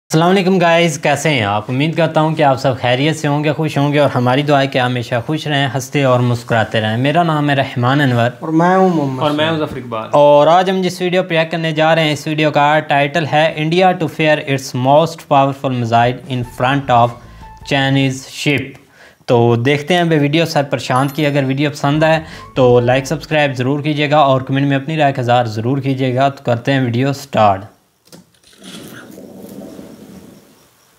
अस्सलाम वालेकुम गाइज़, कैसे हैं आप। उम्मीद करता हूं कि आप सब खैरियत से होंगे, खुश होंगे और हमारी दुआ है कि हमेशा खुश रहें, हंसते और मुस्कुराते रहें। मेरा नाम है रहमान अनवर और मैं हूं मोहम्मद और मैं हूं ज़फ़र इक़बाल। और आज हम जिस वीडियो प्रिएक्ट करने जा रहे हैं, इस वीडियो का टाइटल है India to fire its most powerful missile in front of Chinese ship. तो देखते हैं भाई वीडियो सर प्रशांत की। अगर वीडियो पसंद आए तो लाइक सब्सक्राइब ज़रूर कीजिएगा और कमेंट में अपनी राय का इज़हार ज़रूर कीजिएगा। तो करते हैं वीडियो स्टार्ट।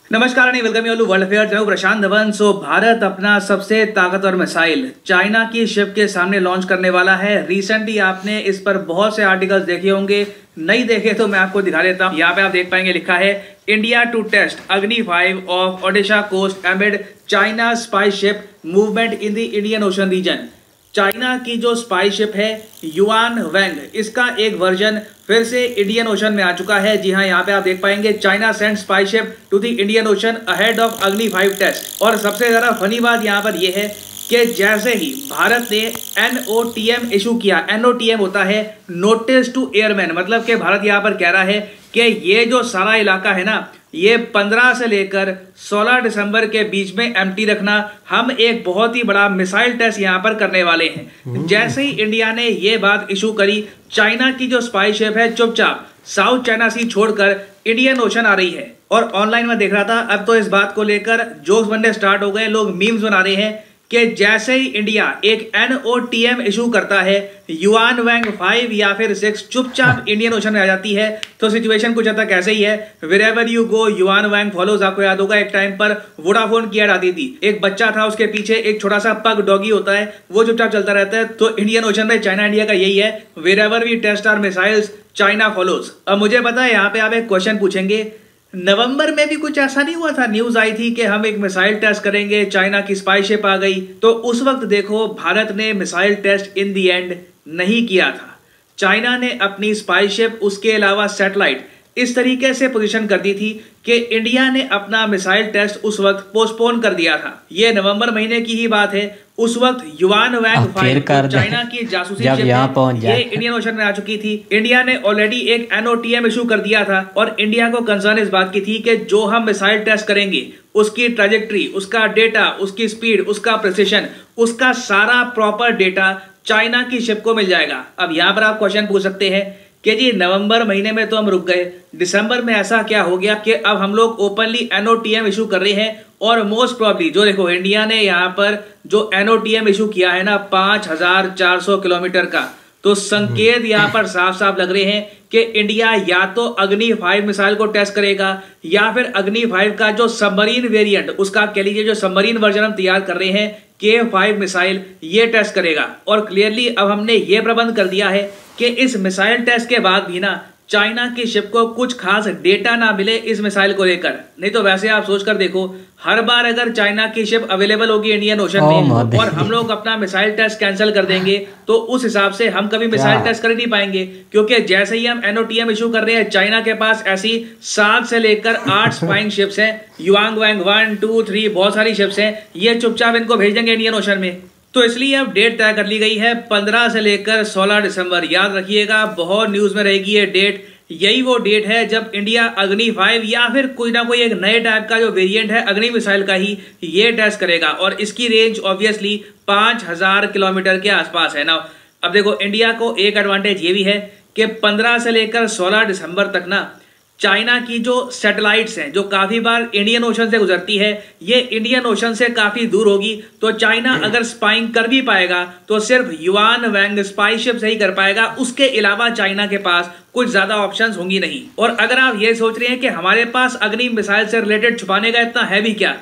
नमस्कार and welcome you world affairs. मैं प्रशांत धवन। भारत अपना सबसे ताकतवर मिसाइल चाइना की शिप के सामने लॉन्च करने वाला है। रिसेंटली आपने इस पर बहुत से आर्टिकल्स देखे होंगे, नहीं देखे तो मैं आपको दिखा देता हूं। यहाँ पे आप देख पाएंगे लिखा है India to test Agni 5 off Odisha coast amid China spy ship movement in the Indian Ocean region. China की जो स्पाई शिप है युआन वैंग, इसका एक वर्जन फिर से इंडियन ओशन में आ चुका है। जी हाँ, यहाँ पे आप देख पाएंगे China send spy ship to the Indian Ocean ahead of Agni 5 test. और सबसे ज्यादा फनी बात यहाँ पर यह है कि जैसे ही भारत ने NOTM इशू किया, NOTM होता है नोटिस टू एयरमैन, मतलब कि भारत यहाँ पर कह रहा है कि ये जो सारा इलाका है ना, ये 15 से लेकर 16 दिसंबर के बीच में एम्प्टी रखना। हम एक बहुत ही बड़ा मिसाइल टेस्ट यहाँ पर करने वाले हैं। जैसे ही इंडिया ने ये बात इशू करी, चाइना की जो स्पाई शिप है चुपचाप साउथ चाइना सी छोड़कर इंडियन ओशन आ रही है। और ऑनलाइन में देख रहा था, अब तो इस बात को लेकर जोक्स बनने स्टार्ट हो गए, लोग मीम्स बना रहे हैं कि जैसे ही इंडिया एक NOTM इशू करता है, युआन वैंग 5 या फिर 6 चुपचाप इंडियन ओशन में आ जाती है। तो सिचुएशन कुछ हद तक ऐसे ही है। Wherever you go, yuan Wang follows. आपको याद होगा एक टाइम पर वोडाफोन की ऐड आती थी, एक बच्चा था, उसके पीछे एक छोटा सा पग डॉगी होता है, वो चुपचाप चलता रहता है। तो इंडियन ओशन में चाइना इंडिया का यही है, Wherever we test our missiles, China follows. अब मुझे पता है यहाँ पे आप एक क्वेश्चन पूछेंगे, नवंबर में भी कुछ ऐसा नहीं हुआ था, न्यूज आई थी कि हम एक मिसाइल टेस्ट करेंगे, चाइना की स्पाई शिप आ गई। तो उस वक्त देखो भारत ने missile test in the end नहीं किया था। चाइना ने अपनी स्पाई शिप, उसके अलावा सैटेलाइट इस तरीके से पोजीशन कर दी थी कि इंडिया ने अपना मिसाइल टेस्ट उस वक्त पोस्टपोन कर दिया था। ये नवंबर महीने की ही बात है। उस वक्त युआन वैंग 5 चाइना की जासूसी शिप ये इंडियन ओशन में आ चुकी थी। इंडिया ने ऑलरेडी एक NOTM इशू कर दिया था और इंडिया को कंसर्न इस बात की थी कि जो हम मिसाइल टेस्ट करेंगे उसकी ट्रैजेक्टरी, उसका डेटा, उसकी स्पीड, उसका प्रिसिशन, उसका सारा प्रॉपर डेटा चाइना की शिप को मिल जाएगा। अब यहाँ पर आप क्वेश्चन पूछ सकते हैं कि जी नवंबर महीने में तो हम रुक गए, दिसंबर में ऐसा क्या हो गया कि अब हम लोग ओपनली NOTM इशू कर रहे हैं। और मोस्ट प्रॉब्ली जो देखो इंडिया ने यहाँ पर जो NOTM इशू किया है ना 5400 किलोमीटर का, तो संकेत यहाँ पर साफ साफ लग रहे हैं कि इंडिया या तो अग्नि 5 मिसाइल को टेस्ट करेगा या फिर अग्नि 5 का जो सबमरीन वेरिएंट, उसका कह लीजिए जो सबमरीन वर्जन हम तैयार कर रहे हैं K5 मिसाइल, ये टेस्ट करेगा। और क्लियरली अब हमने ये प्रबंध कर दिया है कि इस मिसाइल टेस्ट के बाद भी ना चाइना की शिप को कुछ खास डेटा ना मिले इस मिसाइल को लेकर। नहीं तो वैसे आप सोच कर देखो, हर बार अगर चाइना की शिप अवेलेबल होगी इंडियन ओशन में और हम लोग अपना मिसाइल टेस्ट कैंसिल कर देंगे, तो उस हिसाब से हम कभी मिसाइल टेस्ट कर नहीं पाएंगे। क्योंकि जैसे ही हम NOTM इशू कर रहे हैं, चाइना के पास ऐसी 7 से लेकर 8 स्पाइंग शिप्स हैं, युआन वैंग 1, 2, 3 बहुत सारी शिप्स हैं, ये चुपचाप इनको भेज देंगे इंडियन ओशन में। तो इसलिए अब डेट तय कर ली गई है 15 से लेकर 16 दिसंबर। याद रखिएगा, बहुत न्यूज में रहेगी ये डेट। यही वो डेट है जब इंडिया अग्नि 5 या फिर कोई ना कोई एक नए टाइप का जो वेरिएंट है अग्नि मिसाइल का ही ये टेस्ट करेगा। और इसकी रेंज ऑब्वियसली 5000 किलोमीटर के आसपास है ना। अब देखो इंडिया को एक एडवांटेज ये भी है कि 15 से लेकर 16 दिसंबर तक ना चाइना की जो सैटेलाइट्स हैं, जो काफी बार इंडियन ओशन से गुजरती है, ये इंडियन ओशन से काफी दूर होगी। तो चाइना अगर स्पाइंग कर भी पाएगा तो सिर्फ युआन वैंग स्पाई शिप से ही कर पाएगा, उसके अलावा चाइना के पास कुछ ज्यादा ऑप्शंस होंगी नहीं। और अगर आप ये सोच रहे हैं कि हमारे पास अग्नि मिसाइल से रिलेटेड छुपाने का इतना है भी क्या,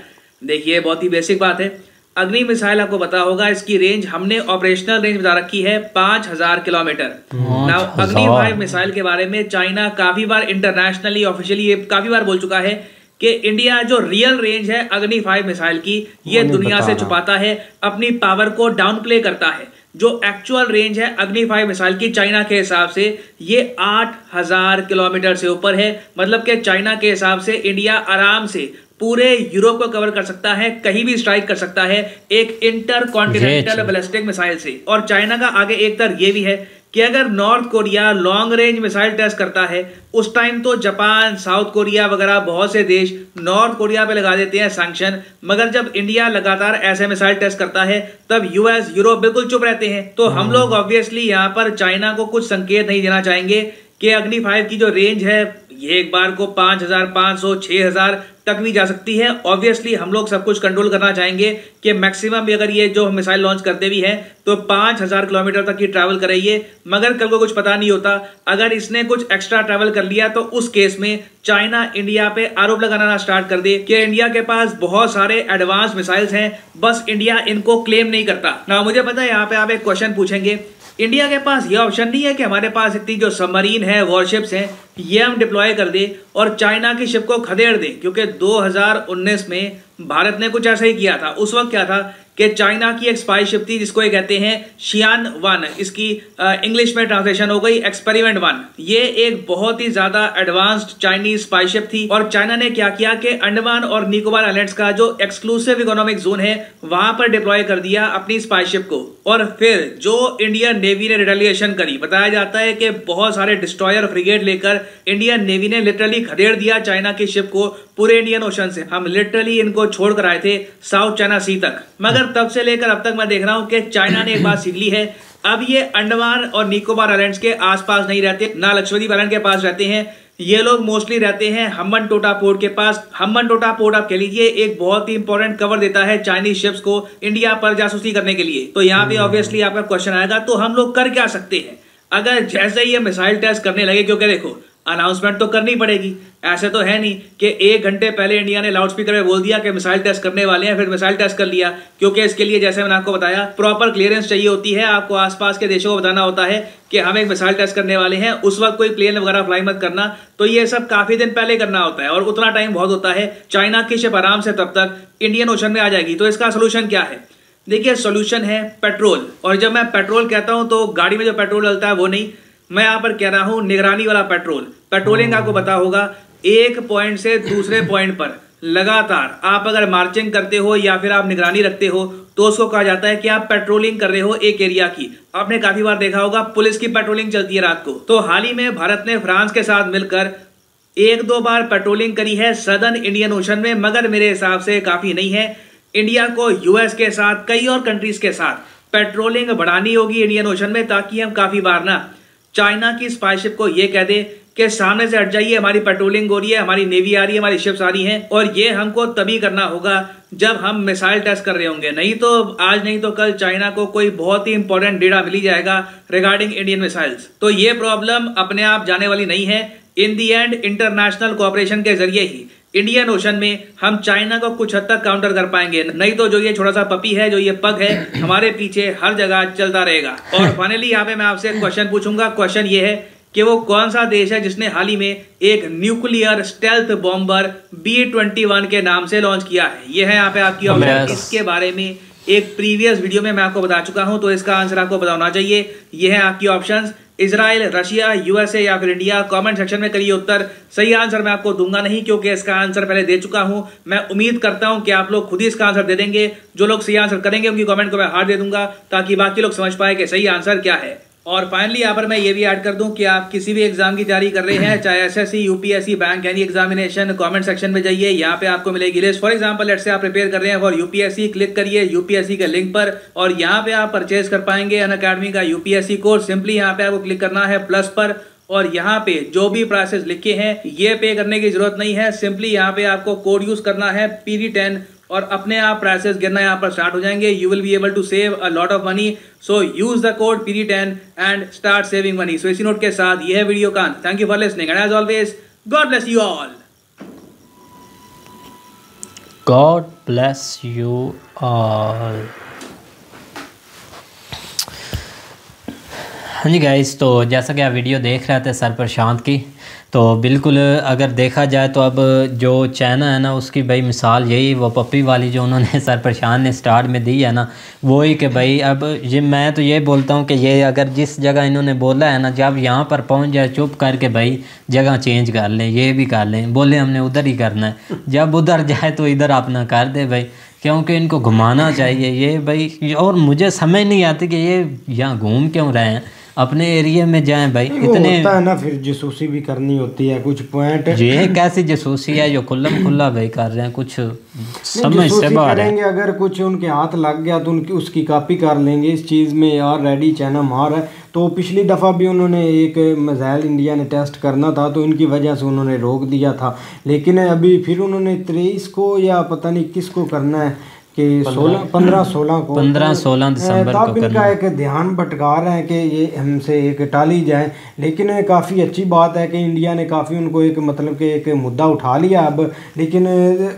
देखिए बहुत ही बेसिक बात है। अग्नि मिसाइल आपको पता होगा, इसकी रेंज हमने ऑपरेशनल रेंज बता रखी है 5000 किलोमीटर। नाउ अग्नि 5 मिसाइल के बारे में चाइना काफी बार इंटरनेशनली ऑफिशियली काफी बार बोल चुका है कि इंडिया जो रियल रेंज है अग्नि 5 मिसाइल की, ये दुनिया से छुपाता है, अपनी पावर को डाउन प्ले करता है। जो एक्चुअल रेंज है अग्नि 5 मिसाइल की चाइना के हिसाब से ये 8000 किलोमीटर से ऊपर है। मतलब कि चाइना के हिसाब से इंडिया आराम से पूरे यूरोप को कवर कर सकता है, कहीं भी स्ट्राइक कर सकता है एक इंटर कॉन्टिनेंटल बैलिस्टिक मिसाइल से। और चाइना का आगे एक तरफ ये भी है कि अगर North Korea long range missile test करता है उस टाइम तो जापान, साउथ कोरिया वगैरह बहुत से देश नॉर्थ कोरिया पे लगा देते हैं सैंक्शन, मगर जब इंडिया लगातार ऐसे मिसाइल टेस्ट करता है तब यूएस, यूरोप बिल्कुल चुप रहते हैं। तो हम लोग ऑब्वियसली यहाँ पर चाइना को कुछ संकेत नहीं देना चाहेंगे कि अग्नि 5 की जो रेंज है ये एक बार को 5500, 6000 तक भी जा सकती है। ऑब्वियसली हम लोग सब कुछ कंट्रोल करना चाहेंगे कि मैक्सिमम भी अगर ये जो मिसाइल लॉन्च करते भी हैं तो 5000 किलोमीटर तक ही ट्रैवल करेंगे, मगर कल को कुछ पता नहीं होता, अगर इसने कुछ एक्स्ट्रा ट्रैवल कर लिया तो उस केस में चाइना इंडिया पे आरोप लगाना स्टार्ट कर दे कि इंडिया के पास बहुत सारे एडवांस मिसाइल्स हैं, बस इंडिया इनको क्लेम नहीं करता ना। मुझे पता है यहाँ पे आप एक क्वेश्चन पूछेंगे, इंडिया के पास ये ऑप्शन नहीं है कि हमारे पास इतनी जो सबमरीन है, वॉरशिप्स हैं, ये हम डिप्लॉय कर दे और चाइना की शिप को खदेड़ दे, क्योंकि 2019 में भारत ने कुछ ऐसा ही किया था। उस वक्त क्या था कि चाइना की एक स्पाई शिप थी जिसको ये कहते हैं शियान 1, इसकी इंग्लिश में ट्रांसलेशन हो गई एक्सपेरिमेंट 1। ये एक बहुत ही ज्यादा एडवांस्ड चाइनीज स्पाई शिप थी और चाइना ने क्या किया कि अंडमान और निकोबार आइलैंड्स का जो एक्सक्लूसिव इकोनॉमिक जोन है वहां पर डिप्लॉय कर दिया अपनी स्पाई शिप को। और फिर जो इंडियन नेवी ने रिटेलिएशन करी, बताया जाता है कि बहुत सारे डिस्ट्रॉयर, फ्रिगेट लेकर इंडियन नेवी ने लिटरली खदेड़ दिया चाइना की शिप को पूरे इंडियन ओशन से। हम लिटरली इनको छोड़ कर आए थे साउथ चाइना सी तक, मगर तब से लेकर अब तक मैं देख रहा हूं कि चाइना ने एक बात सीख ली है, अब ये अंडमान और निकोबार आइलैंड्स के आसपास नहीं रहते, ना लक्षद्वीप आइलैंड के पास रहते हैं, ये लोग मोस्टली रहते हैं हम्बनटोटा पोर्ट के पास। हम्बनटोटा पोर्ट आप कह लीजिए एक बहुत ही इंपॉर्टेंट कवर देता है चाइनीज शिप्स को इंडिया पर जासूसी करने के लिए। तो यहाँ पे ऑब्वियसली आपका क्वेश्चन आएगा, तो हम लोग कर क्या सकते हैं अगर जैसे ही ये मिसाइल टेस्ट करने लगे? क्योंकि देखो अनाउंसमेंट तो करनी पड़ेगी, ऐसे तो है नहीं कि 1 घंटे पहले इंडिया ने लाउड स्पीकर में बोल दिया कि मिसाइल टेस्ट करने वाले हैं, फिर मिसाइल टेस्ट कर लिया। क्योंकि इसके लिए जैसे मैंने आपको बताया प्रॉपर क्लियरेंस चाहिए होती है, आपको आसपास के देशों को बताना होता है कि हम एक मिसाइल टेस्ट करने वाले हैं, उस वक्त कोई प्लेन वगैरह फ्लाई मत करना। तो ये सब काफी दिन पहले करना होता है और उतना टाइम बहुत होता है। चाइना की शिप आराम से तब तक इंडियन ओशन में आ जाएगी। तो इसका सोल्यूशन क्या है? देखिए सोल्यूशन है पेट्रोल। और जब मैं पेट्रोल कहता हूं तो गाड़ी में जो पेट्रोल डलता है वो नहीं, मैं यहाँ पर कह रहा हूं निगरानी वाला पेट्रोल। पेट्रोलिंग आपको पता होगा, एक पॉइंट से दूसरे पॉइंट पर लगातार आप अगर मार्चिंग करते हो या फिर आप निगरानी रखते हो तो उसको कहा जाता है कि आप पेट्रोलिंग कर रहे हो एक एरिया की। आपने काफी बार देखा होगा पुलिस की पेट्रोलिंग चलती है रात को। तो हाल ही में भारत ने फ्रांस के साथ मिलकर 1-2 बार पेट्रोलिंग करी है सदर्न इंडियन ओशन में, मगर मेरे हिसाब से काफी नहीं है। इंडिया को यूएस के साथ, कई और कंट्रीज के साथ पेट्रोलिंग बढ़ानी होगी इंडियन ओशन में, ताकि हम काफी बार ना चाइना की स्पाई शिप को ये कह दे कि सामने से हट जाइए, हमारी पेट्रोलिंग हो रही है, हमारी नेवी आ रही है, हमारी शिप्स आ रही हैं। और ये हमको तभी करना होगा जब हम मिसाइल टेस्ट कर रहे होंगे, नहीं तो आज नहीं तो कल चाइना को कोई बहुत ही इंपॉर्टेंट डेटा मिल जाएगा रिगार्डिंग इंडियन मिसाइल्स। तो ये प्रॉब्लम अपने आप जाने वाली नहीं है। इन दी एंड इंटरनेशनल कोऑपरेशन के जरिए ही इंडियन ओशन में हम चाइना को कुछ हद तक काउंटर कर पाएंगे, नहीं तो जो ये छोटा सा पपी है, जो ये पग है, हमारे पीछे हर जगह चलता रहेगा। और फाइनली यहाँ पे मैं आपसे एक क्वेश्चन पूछूंगा। क्वेश्चन ये है कि वो कौन सा देश है जिसने हाल ही में एक न्यूक्लियर स्टेल्थ बॉम्बर B-21 के नाम से लॉन्च किया है? ये है यहाँ पे आपकी ऑप्शन। इसके बारे में एक प्रीवियस वीडियो में मैं आपको बता चुका हूं, तो इसका आंसर आपको पता होना चाहिए। ये है आपकी ऑप्शंस, इजराइल, रशिया, यूएसए या फिर इंडिया। कमेंट सेक्शन में करिए उत्तर। सही आंसर मैं आपको दूंगा नहीं, क्योंकि इसका आंसर पहले दे चुका हूं। मैं उम्मीद करता हूं कि आप लोग खुद ही इसका आंसर दे देंगे। जो लोग सही आंसर करेंगे उनकी कमेंट को मैं हार्ट दे दूंगा, ताकि बाकी लोग समझ पाए कि सही आंसर क्या है। और फाइनली यहाँ पर मैं ये भी ऐड कर दूं कि आप किसी भी एग्जाम की तैयारी कर रहे हैं, चाहे SSC, UPSC, bank any examination, comment section में जाइए, यहाँ पे आपको मिलेगी list. For example let's say आप प्रिपेयर कर रहे हैं फॉर यूपीएससी, क्लिक करिए यूपीएससी के लिंक पर और यहाँ पे आप परचेज कर पाएंगे अनअकैडमी का यूपीएससी कोर्स। सिंपली यहाँ पे आपको क्लिक करना है प्लस पर और यहाँ पे जो भी प्राइसेस लिखे हैं ये पे करने की जरूरत नहीं है। सिंपली यहाँ पे आपको कोड यूज करना है PD10 और अपने आप प्राइसेस गिरना यहाँ पर स्टार्ट हो जाएंगे। You will be able to save a lot of money, so use the code PD10 and start saving money. So इसी नोट के साथ यह वीडियो का अंत। Thank you for listening and as always God bless you all. God bless you all. हाँ जी guys, तो जैसा कि आप वीडियो देख रहे थे सर प्रशांत की, तो बिल्कुल अगर देखा जाए तो अब जो चाइना है ना उसकी भाई मिसाल यही वो पप्पी वाली जो उन्होंने सरपरशान ने स्टार्ट में दी है ना, वही कि भाई अब ये मैं तो ये बोलता हूँ कि ये अगर जिस जगह इन्होंने बोला है ना, जब यहाँ पर पहुँच जाए चुप करके भाई जगह चेंज कर लें, ये भी कर लें, बोले हमने उधर ही करना है, जब उधर जाए तो इधर अपना कर दे भाई, क्योंकि इनको घुमाना चाहिए ये भाई। और मुझे समझ नहीं आती कि ये यहाँ घूम क्यों रहे हैं, अपने एरिया में जाएं भाई। इतने होता है ना, फिर जासूसी भी करनी होती है कुछ पॉइंट। ये कैसी जासूसी है जो खुल्लम खुल्ला भाई कर रहे हैं, कुछ समझ से बाहर है। अगर कुछ उनके हाथ लग गया तो उनकी उसकी कॉपी कर लेंगे इस चीज़ में यार, रेडी चाइना मार है। तो पिछली दफ़ा भी उन्होंने एक मिसाइल इंडिया ने टेस्ट करना था तो इनकी वजह से उन्होंने रोक दिया था, लेकिन अभी फिर उन्होंने 23 को या पता नहीं किसको करना है कि 15-16 दिसंबर को तब इनका एक ध्यान भटका रहे हैं कि ये हमसे एक टाली जाए। लेकिन काफ़ी अच्छी बात है कि इंडिया ने काफ़ी उनको एक मतलब के एक मुद्दा उठा लिया अब, लेकिन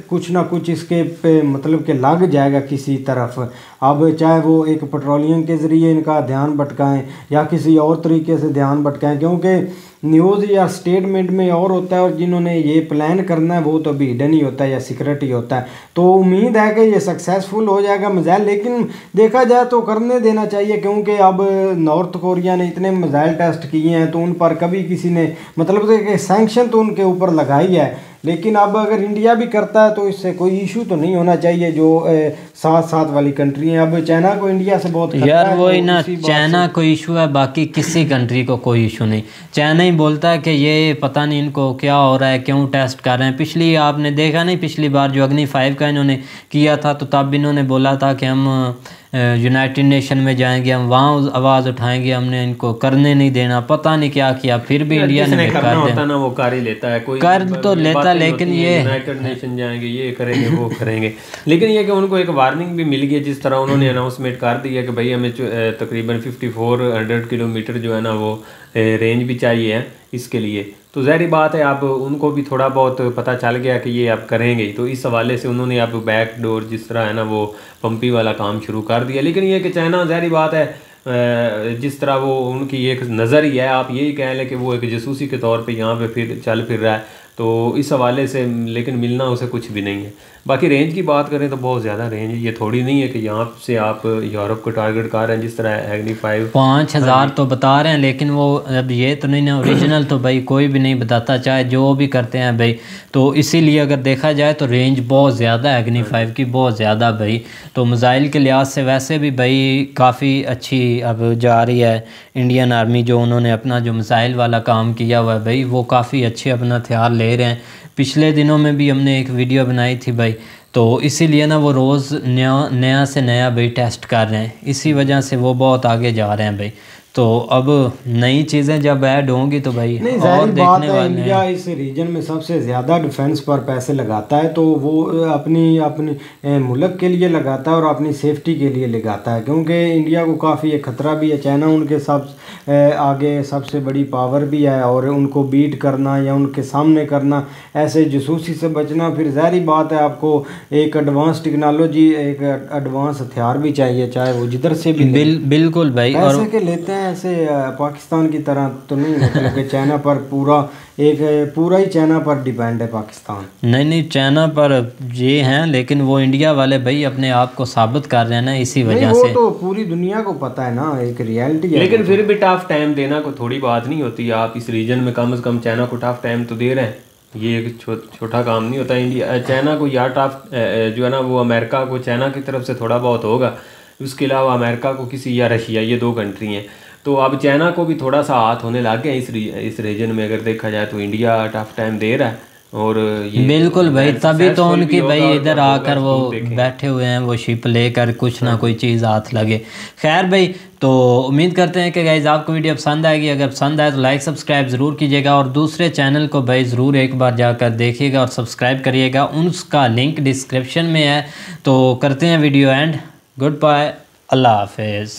कुछ ना कुछ इसके पे मतलब के लग जाएगा किसी तरफ। अब चाहे वो एक पेट्रोलियम के ज़रिए इनका ध्यान भटकाएं या किसी और तरीके से ध्यान भटकाएं, क्योंकि न्यूज़ या स्टेटमेंट में और होता है और जिन्होंने ये प्लान करना है वो तो अभी हिडन ही होता है या सीक्रेट ही होता है। तो उम्मीद है कि ये सक्सेसफुल हो जाएगा मिसाइल, लेकिन देखा जाए तो करने देना चाहिए, क्योंकि अब नॉर्थ कोरिया ने इतने मिसाइल टेस्ट किए हैं तो उन पर कभी किसी ने मतलब कि सैंक्शन तो उनके ऊपर लगाई है, लेकिन अब अगर इंडिया भी करता है तो इससे कोई इशू तो नहीं होना चाहिए। जो साथ साथ वाली कंट्री हैं, अब चाइना को इंडिया से बहुत यार वही ना, चाइना को इशू है, बाकी किसी कंट्री को कोई इशू नहीं। चाइना ही बोलता है कि ये पता नहीं इनको क्या हो रहा है, क्यों टेस्ट कर रहे हैं। पिछली आपने देखा नहीं, पिछली बार जो अग्नि 5 का इन्होंने किया था तो तब इन्होंने बोला था कि हम यूनाइटेड नेशन में जाएंगे, हम वहाँ आवाज़ उठाएंगे, हमने इनको करने नहीं देना, पता नहीं क्या किया, फिर भी इंडिया ने करना होता ना वो कर ही लेता है, कोई कर तो लेता, लेकिन ये यूनाइटेड नेशन जाएंगे, ये करेंगे वो करेंगे। लेकिन ये कि उनको एक वार्निंग भी मिल गई, जिस तरह उन्होंने अनाउंसमेंट कर दिया कि भाई हमें तकरीबन 5400 किलोमीटर जो है ना वो रेंज भी चाहिए है इसके लिए। तो ज़ाहिर बात है अब उनको भी थोड़ा बहुत पता चल गया कि ये अब करेंगे, तो इस हवाले से उन्होंने अब बैक डोर जिस तरह है ना वो पंपी वाला काम शुरू कर दिया। लेकिन ये कि चाइना ज़ाहिर बात है जिस तरह वो उनकी एक नज़र ही है, आप यही कह लें कि वो एक जासूसी के तौर पे यहाँ पे फिर चल फिर रहा है, तो इस हवाले से लेकिन मिलना उसे कुछ भी नहीं है। बाकी रेंज की बात करें तो बहुत ज़्यादा रेंज है, ये थोड़ी नहीं है कि यहाँ से आप यूरोप को टारगेट कर रहे हैं जिस तरह एग्नी 5 5000 तो बता रहे हैं, लेकिन वो अब ये तो नहीं ना ओरिजिनल तो भाई कोई भी नहीं बताता, चाहे जो भी करते हैं भाई। तो इसीलिए अगर देखा जाए तो रेंज बहुत ज़्यादा है एग्नी 5 की, बहुत ज़्यादा भाई। तो मिसाइल के लिहाज से वैसे भी भाई काफ़ी अच्छी अब जा रही है इंडियन आर्मी, जो उन्होंने अपना जो मिसाइल वाला काम किया हुआ है भाई वो काफ़ी अच्छे अपना हथियार ले रहे हैं। पिछले दिनों में भी हमने एक वीडियो बनाई थी भाई, तो इसीलिए ना वो रोज़ नया से नया भाई टेस्ट कर रहे हैं, इसी वजह से वो बहुत आगे जा रहे हैं भाई। तो अब नई चीज़ें जब ऐड होंगी तो भाई और देखने वाले इंडिया इस रीजन में सबसे ज़्यादा डिफेंस पर पैसे लगाता है, तो वो अपनी मुल्क के लिए लगाता है और अपनी सेफ्टी के लिए लगाता है, क्योंकि इंडिया को काफ़ी एक ख़तरा भी है। चाइना उनके सब आगे सबसे बड़ी पावर भी है और उनको बीट करना या उनके सामने करना, ऐसे जासूसी से बचना, फिर ज़ाहिर बात है आपको एक एडवांस टेक्नोलॉजी, एक एडवांस हथियार भी चाहिए, चाहे वो जिधर से भी बिल्कुल भाई। और के लेते हैं ऐसे पाकिस्तान की तरह तो नहीं, मतलब कि चाइना पर पूरा ही चाइना पर डिपेंड है पाकिस्तान। नहीं चाइना पर ये हैं, लेकिन वो इंडिया वाले भाई अपने आप को साबित कर रहे हैं ना, इसी वजह से। वो तो पूरी दुनिया को पता है ना, एक रियलिटी है। लेकिन फिर भी टफ टाइम देना को थोड़ी बात नहीं होती, आप इस रीजन में कम से कम चाइना को टफ टाइम तो दे रहे हैं, ये एक छोटा काम नहीं होता। इंडिया चाइना को यार टफ जो है ना वो अमेरिका को चाइना की तरफ से थोड़ा बहुत होगा, उसके अलावा अमेरिका को किसी या रशिया, ये 2 कंट्री हैं। तो अब चाइना को भी थोड़ा सा हाथ होने लग गया इस रीजन में, अगर देखा जाए तो इंडिया टफ टाइम दे रहा है। और ये बिल्कुल भाई, तभी तो उनकी भाई इधर आकर वो बैठे हुए हैं, वो शिप लेकर कुछ ना कोई चीज़ हाथ लगे। खैर भाई, तो उम्मीद करते हैं कि गाइज़ आपको वीडियो पसंद आएगी। अगर पसंद आए तो लाइक सब्सक्राइब ज़रूर कीजिएगा और दूसरे चैनल को भाई ज़रूर एक बार जाकर देखिएगा और सब्सक्राइब करिएगा, उसका लिंक डिस्क्रिप्शन में है। तो करते हैं वीडियो एंड गुड बाय, अल्लाह हाफिज़।